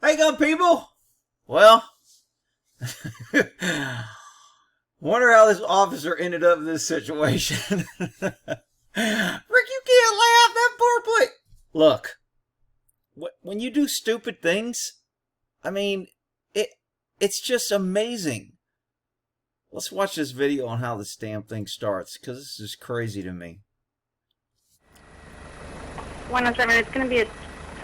Hey, good people. Well, wonder how this officer ended up in this situation. Rick, you can't laugh. That poor boy. Look, when you do stupid things, I mean, it's just amazing. Let's watch this video on how this damn thing starts, because this is crazy to me. 107, it's going to be,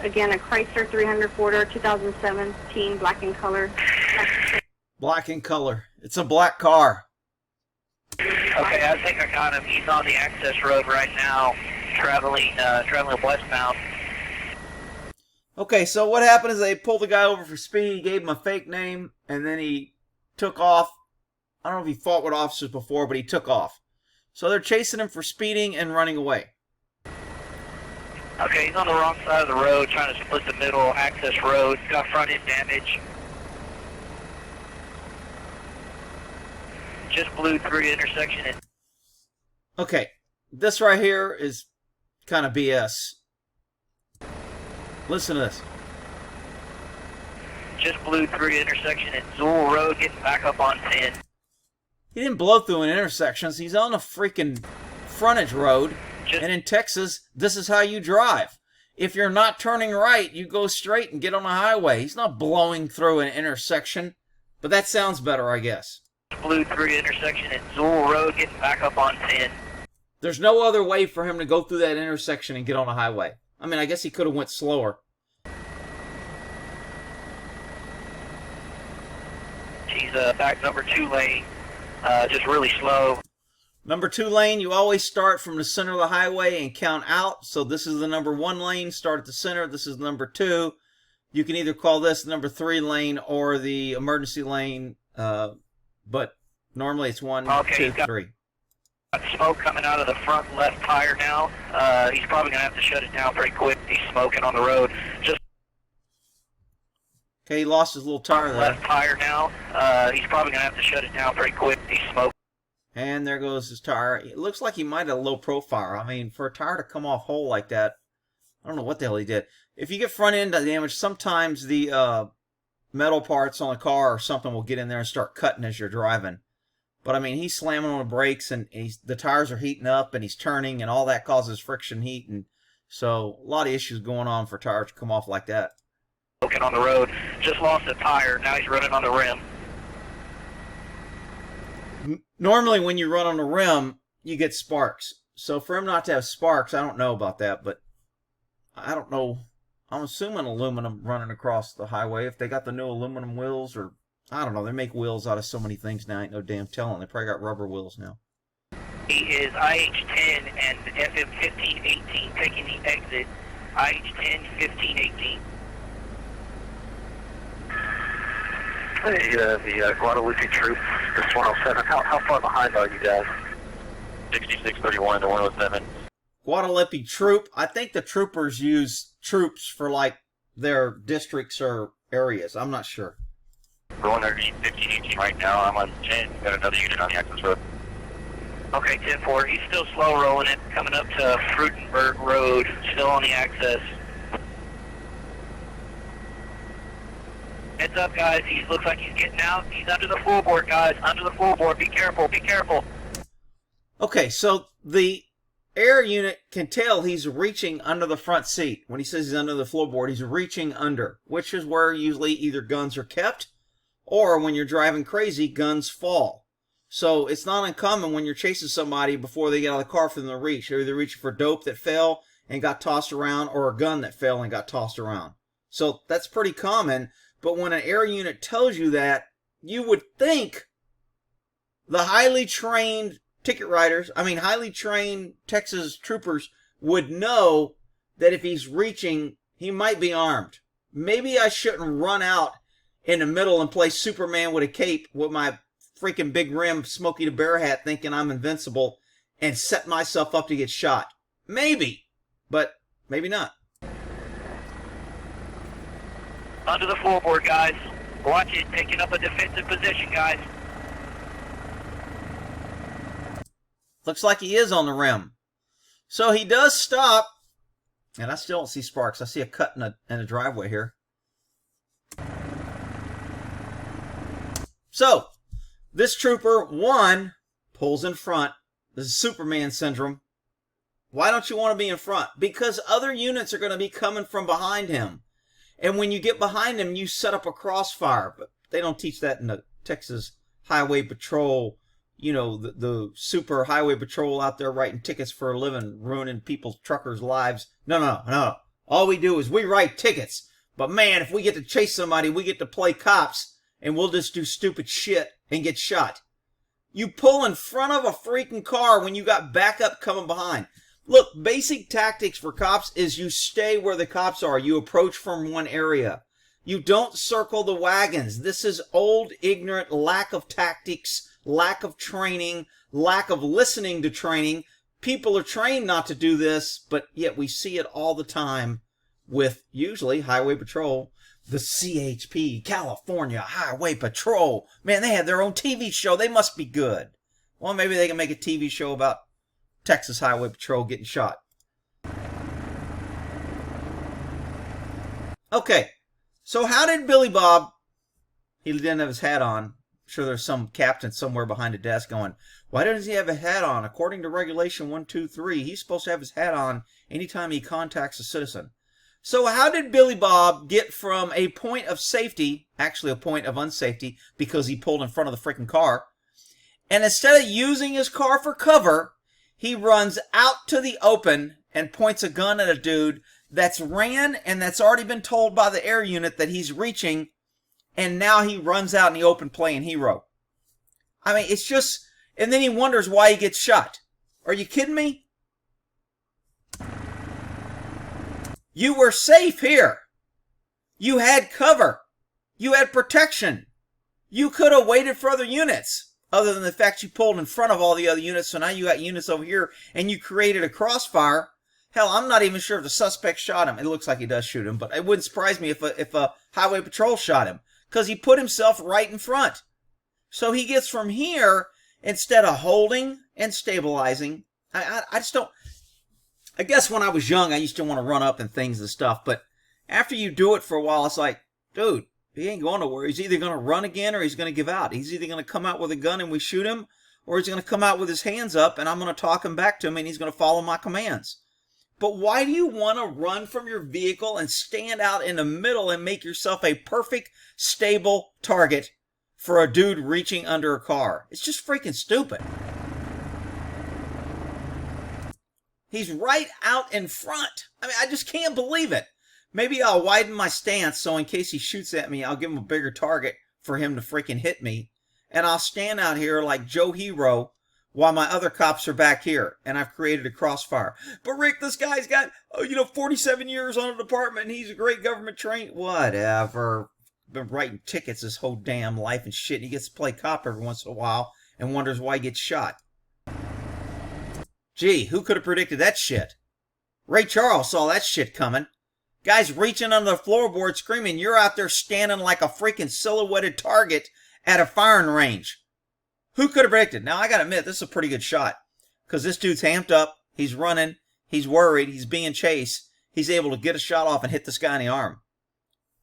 again, a Chrysler 300 4-door 2017, black in color. Black in color. It's a black car. Okay, I think I got him. He's on the access road right now, traveling westbound. Okay, so what happened is they pulled the guy over for speed, he gave him a fake name, and then he took off. I don't know if he fought with officers before, but he took off. So they're chasing him for speeding and running away. Okay, he's on the wrong side of the road, trying to split the middle access road. Got front end damage. Just blew through the intersection. Okay, this right here is kind of BS. Listen to this. Just blew through the intersection at Zool Road, getting back up on 10. He didn't blow through an intersection. He's on a freaking frontage road. And in Texas, this is how you drive. If you're not turning right, you go straight and get on the highway. He's not blowing through an intersection. But that sounds better, I guess. Blew through the intersection at Zool Road, getting back up on 10. There's no other way for him to go through that intersection and get on the highway. I mean, I guess he could have went slower. He's back number 2 lane, just really slow. Number 2 lane, you always start from the center of the highway and count out. So this is the number 1 lane, start at the center. This is number 2. You can either call this number 3 lane or the emergency lane, but normally it's 1, okay, 2, 3. Got smoke coming out of the front left tire now. He's probably going to have to shut it down pretty quick. He's smoking on the road. Okay, he lost his little tire there. Left tire now. He's probably going to have to shut it down pretty quick. He's smoking. And there goes his tire. It looks like he might have low profile. I mean, for a tire to come off whole like that, I don't know what the hell he did. If you get front end damage, sometimes the metal parts on the car or something will get in there and start cutting as you're driving. But I mean, he's slamming on the brakes and the tires are heating up and he's turning and all that causes friction heat. And so a lot of issues going on for tires to come off like that. Smoking on the road. Just lost a tire. Now he's running on the rim. Normally when you run on the rim, you get sparks. So for him not to have sparks, I don't know about that, but I don't know. I'm assuming aluminum running across the highway. If they got the new aluminum wheels, or I don't know. They make wheels out of so many things now. Ain't no damn telling. They probably got rubber wheels now. He is IH10 and FM1518 taking the exit. IH10 1518. Hey, the Guadalupe troop, this 107. How far behind are you guys? 6631 to 107. Guadalupe troop. I think the troopers use troops for like their districts or areas. I'm not sure. We're on 1518 right now. I'm on 10. Got another unit on the access road. Okay, 10-4. He's still slow rolling it, coming up to Frudenberg Road, still on the access. Heads up, guys. He looks like he's getting out. He's under the floorboard, guys. Under the floorboard. Be careful. Be careful. Okay, so the air unit can tell he's reaching under the front seat. When he says he's under the floorboard, he's reaching under, which is where usually either guns are kept or when you're driving crazy, guns fall. So it's not uncommon when you're chasing somebody before they get out of the car for them to reach. They're either reaching for dope that fell and got tossed around or a gun that fell and got tossed around. So that's pretty common. But when an air unit tells you that, you would think the highly trained ticket writers, highly trained Texas troopers would know that if he's reaching, he might be armed. Maybe I shouldn't run out in the middle and play Superman with a cape with my freaking big rim Smokey the Bear hat thinking I'm invincible and set myself up to get shot. Maybe, but maybe not. Under the floorboard, guys. Watch it. Taking up a defensive position, guys. Looks like he is on the rim. So he does stop. And I still don't see sparks. I see a cut in a driveway here. So, this trooper, one, pulls in front. This is Superman syndrome. Why don't you want to be in front? Because other units are going to be coming from behind him. And when you get behind him, you set up a crossfire. But they don't teach that in the Texas Highway Patrol, you know, the super highway patrol out there writing tickets for a living, ruining people's truckers' lives. No. All we do is we write tickets. But man, if we get to chase somebody, we get to play cops, and we'll just do stupid shit and get shot. You pull in front of a freaking car when you got backup coming behind. Look, basic tactics for cops is you stay where the cops are. You approach from one area. You don't circle the wagons. This is old, ignorant, lack of tactics, lack of training, lack of listening to training. People are trained not to do this, but yet we see it all the time with usually Highway Patrol. The CHP, California Highway Patrol. Man, they have their own TV show. They must be good. Well, maybe they can make a TV show about Texas Highway Patrol getting shot. Okay, so how did Billy Bob, he didn't have his hat on. I'm sure there's some captain somewhere behind a desk going, why doesn't he have a hat on? According to Regulation 123, he's supposed to have his hat on anytime he contacts a citizen. So how did Billy Bob get from a point of safety, actually a point of unsafety, because he pulled in front of the freaking car, and instead of using his car for cover, he runs out to the open and points a gun at a dude that's ran and that's already been told by the air unit that he's reaching, and now he runs out in the open playing hero. I mean, it's just, and then he wonders why he gets shot. Are you kidding me? You were safe here. You had cover. You had protection. You could have waited for other units, other than the fact you pulled in front of all the other units, so now you got units over here, and you created a crossfire. Hell, I'm not even sure if the suspect shot him. It looks like he does shoot him, but it wouldn't surprise me if a highway patrol shot him, because he put himself right in front. So he gets from here, instead of holding and stabilizing. I just don't... I guess when I was young, I used to want to run up and things and stuff, but after you do it for a while, it's like, dude, he ain't going nowhere. He's either going to run again or he's going to give out. He's either going to come out with a gun and we shoot him, or he's going to come out with his hands up and I'm going to talk him back to him and he's going to follow my commands. But why do you want to run from your vehicle and stand out in the middle and make yourself a perfect, stable target for a dude reaching under a car? It's just freaking stupid. He's right out in front. I mean, I just can't believe it. Maybe I'll widen my stance so in case he shoots at me, I'll give him a bigger target for him to freaking hit me. And I'll stand out here like Joe Hero while my other cops are back here. And I've created a crossfire. But Rick, this guy's got, 47 years on a department and he's a great government trained. Whatever. Been writing tickets his whole damn life and shit. And he gets to play cop every once in a while and wonders why he gets shot. Gee, who could have predicted that shit? Ray Charles saw that shit coming. Guys reaching under the floorboard screaming, you're out there standing like a freaking silhouetted target at a firing range. Who could have predicted? Now, I gotta admit, this is a pretty good shot. Because this dude's amped up, he's running, he's worried, he's being chased. He's able to get a shot off and hit this guy in the arm.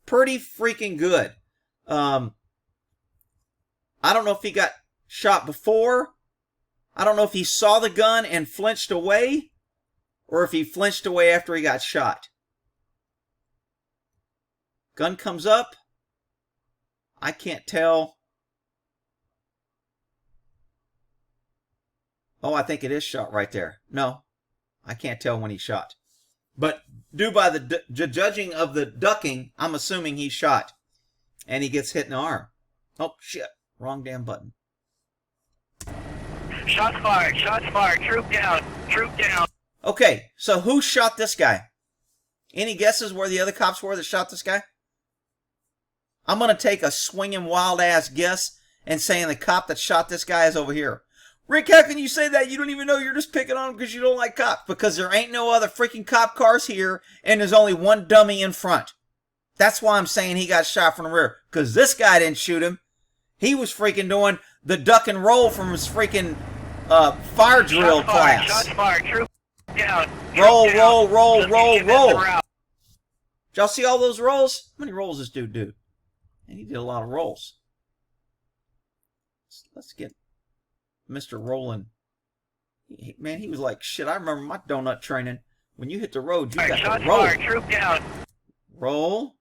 Pretty freaking good. I don't know if he got shot before. I don't know if he saw the gun and flinched away, or if he flinched away after he got shot. Gun comes up. I can't tell. Oh, I think it is shot right there. No, I can't tell when he shot. But due by the judging of the ducking, I'm assuming he shot. And he gets hit in the arm. Oh, shit. Wrong damn button. Shots fired, troop down. Okay, so who shot this guy? Any guesses where the other cops were that shot this guy? I'm going to take a swinging wild-ass guess and saying the cop that shot this guy is over here. Rick, how can you say that? You don't even know, you're just picking on him because you don't like cops. Because there ain't no other freaking cop cars here, and there's only one dummy in front. That's why I'm saying he got shot from the rear. Because this guy didn't shoot him. He was freaking doing the duck and roll from his freaking fire drill class. Shots fired, troop down. Roll. Did y'all see all those rolls? How many rolls this dude do? And he did a lot of rolls. Let's get Mr. Roland. Man, he was like, shit, I remember my donut training. When you hit the road, you got to roll. Fired. Troop down. Roll.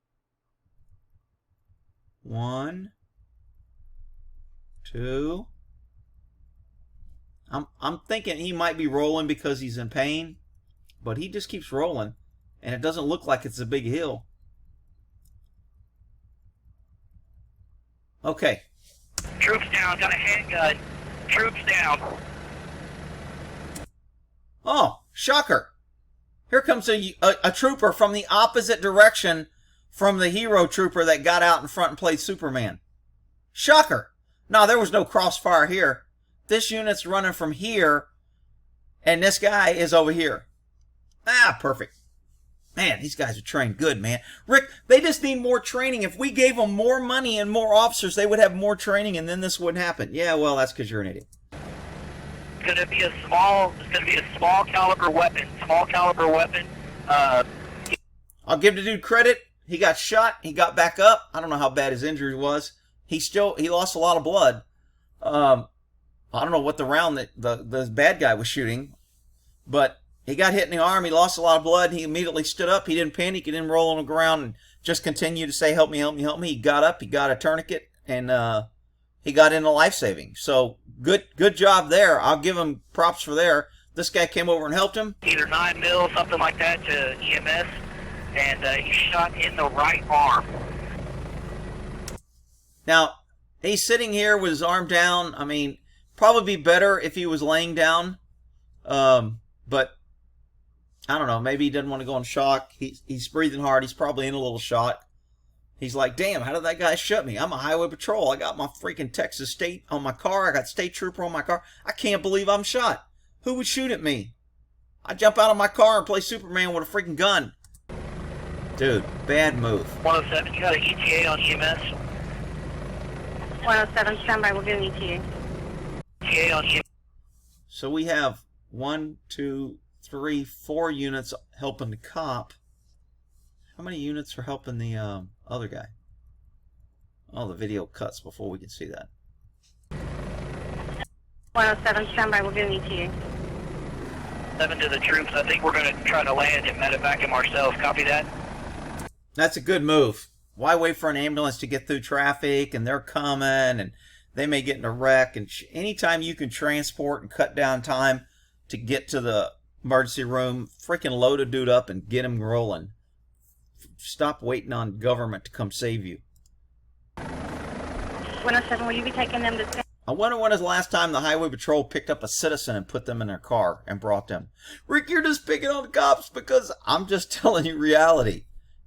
1, 2. I'm thinking he might be rolling because he's in pain, but he just keeps rolling, and it doesn't look like it's a big hill. Okay. Troops down. Got a handgun. Troops down. Oh, shocker. Here comes a trooper from the opposite direction from the hero trooper that got out in front and played Superman. Shocker. No, there was no crossfire here. This unit's running from here, and this guy is over here. Ah, perfect. Man, these guys are trained good, man. Rick, they just need more training. If we gave them more money and more officers, they would have more training, and then this wouldn't happen. Yeah, well, that's because you're an idiot. It's gonna be a small caliber weapon. Small caliber weapon. I'll give the dude credit. He got shot. He got back up. I don't know how bad his injury was. He lost a lot of blood. I don't know what the round that the bad guy was shooting, but he got hit in the arm. He lost a lot of blood. He immediately stood up. He didn't panic. He didn't roll on the ground and just continue to say, help me, help me, help me. He got up. He got a tourniquet, and he got into life-saving. So good job there. I'll give him props for there. This guy came over and helped him. Either 9 mil, something like that, to EMS, and he shot in the right arm. Now, he's sitting here with his arm down. I mean, probably be better if he was laying down. But I don't know. Maybe he doesn't want to go in shock. He's breathing hard. He's probably in a little shock. He's like, damn, how did that guy shoot me? I'm a highway patrol. I got my freaking Texas State on my car. I got State Trooper on my car. I can't believe I'm shot. Who would shoot at me? I jump out of my car and play Superman with a freaking gun. Dude, bad move. 107, you got an ETA on EMS? 107, standby, we'll get an ETA. ETA on EMS. So we have 1, 2, 3, 4 units helping the cop. How many units are helping the other guy? Oh, the video cuts before we can see that. 107, standby, we'll get an ETA. 7 to the troops. I think we're going to try to land and medevac him ourselves. Copy that? That's a good move. Why wait for an ambulance to get through traffic, and they're coming, and they may get in a wreck, and anytime you can transport and cut down time to get to the emergency room, freaking load a dude up and get him rolling. Stop waiting on government to come save you. 107, will you be taking them to... I wonder when was the last time the highway patrol picked up a citizen and put them in their car and brought them. Rick, you're just picking on the cops because I'm just telling you reality.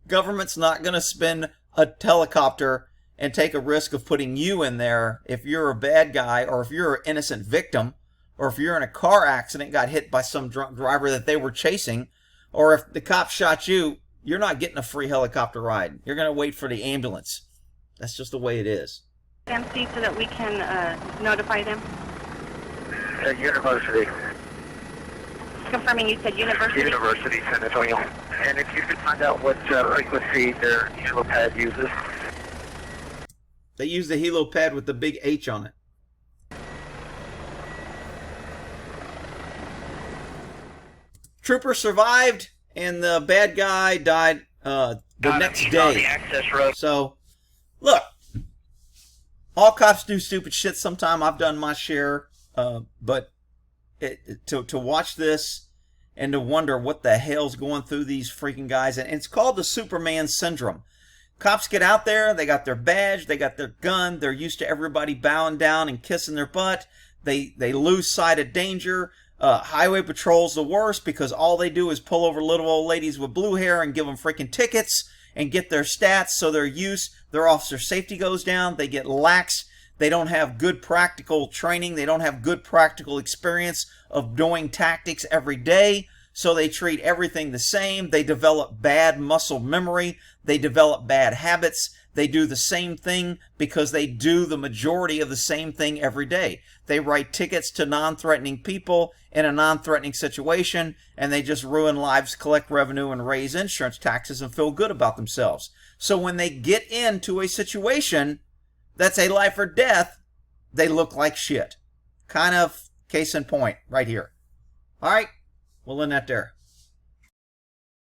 Government's not going to spend a helicopter and take a risk of putting you in there if you're a bad guy, or if you're an innocent victim, or if you're in a car accident, got hit by some drunk driver that they were chasing, or if the cop shot you. You're not getting a free helicopter ride. You're going to wait for the ambulance. That's just the way it is. MC so that we can notify them. University. Confirming you said university. University, San Antonio. And if you could find out what frequency their helipad uses. They use the helipad with the big H on it. Trooper survived, and the bad guy died the next day. So, look, all cops do stupid shit sometime. I've done my share, but to watch this and to wonder what the hell's going through these freaking guys, and it's called the Superman syndrome. Cops get out there, they got their badge, they got their gun, they're used to everybody bowing down and kissing their butt. They lose sight of danger. Highway patrol's the worst because all they do is pull over little old ladies with blue hair and give them freaking tickets and get their stats, so their officer safety goes down. They get lax. They don't have good practical training. They don't have good practical experience of doing tactics every day, so they treat everything the same. They develop bad muscle memory. They develop bad habits. They do the same thing because they do the majority of the same thing every day. They write tickets to non-threatening people in a non-threatening situation, and they just ruin lives, collect revenue, and raise insurance taxes and feel good about themselves. So when they get into a situation that's a life or death, they look like shit. Kind of case in point right here. All right, we'll end that there.